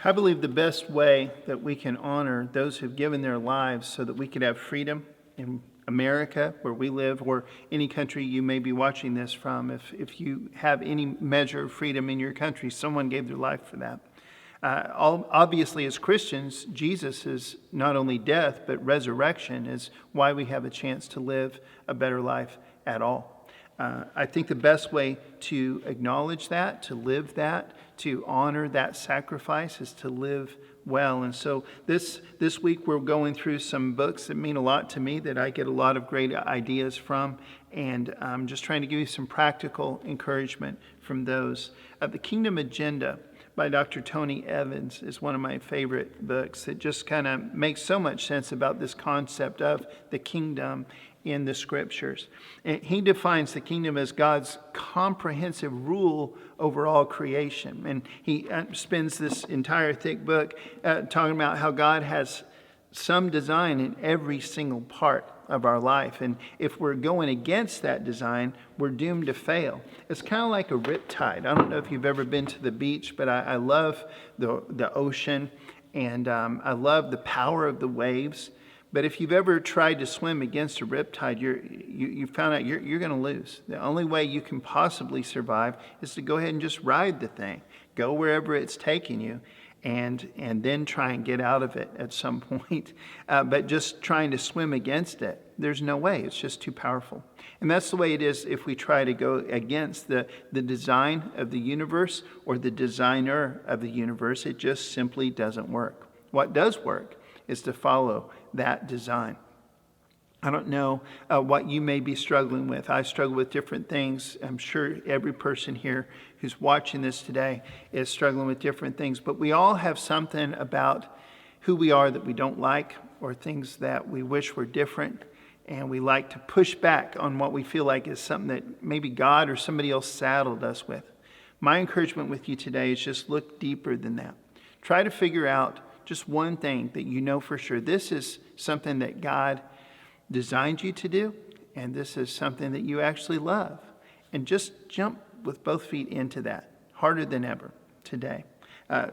I believe the best way that we can honor those who've given their lives so that we could have freedom in America, where we live, or any country you may be watching this from, if you have any measure of freedom in your country, someone gave their life for that. Obviously, as Christians, Jesus is not only death, but resurrection is why we have a chance to live a better life at all. I think the best way to acknowledge that, to live that, to honor that sacrifice is to live well. And so this week we're going through some books that mean a lot to me, that I get a lot of great ideas from, and I'm just trying to give you some practical encouragement from those. The Kingdom Agenda by Dr. Tony Evans is one of my favorite books. It just kind of makes so much sense about this concept of the kingdom in the scriptures. And he defines the kingdom as God's comprehensive rule over all creation. And he spends this entire thick book talking about how God has some design in every single part of our life. And if we're going against that design, we're doomed to fail. It's kind of like a riptide. I don't know if you've ever been to the beach, but I love the ocean, and I love the power of the waves. But if you've ever tried to swim against a riptide, you found out you're going to lose. The only way you can possibly survive is to go ahead and just ride the thing. Go wherever it's taking you, and then try and get out of it at some point. But just trying to swim against it, there's no way. It's just too powerful. And that's the way it is if we try to go against the design of the universe or the designer of the universe. It just simply doesn't work. What does work is to follow that design. I don't know what you may be struggling with. I struggle with different things. I'm sure every person here who's watching this today is struggling with different things. But we all have something about who we are that we don't like, or things that we wish were different. And we like to push back on what we feel like is something that maybe God or somebody else saddled us with. My encouragement with you today is just look deeper than that. Try to figure out just one thing that you know for sure. This is something that God designed you to do, and this is something that you actually love. And just jump with both feet into that, harder than ever today.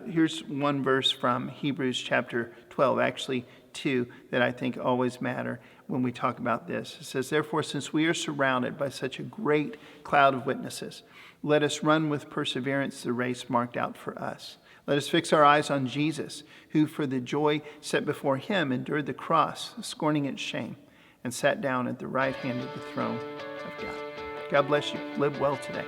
Here's one verse from Hebrews chapter 12, actually two, that I think always matter when we talk about this. It says, "Therefore, since we are surrounded by such a great cloud of witnesses, let us run with perseverance the race marked out for us. Let us fix our eyes on Jesus, who for the joy set before him endured the cross, scorning its shame, and sat down at the right hand of the throne of God." God bless you. Live well today.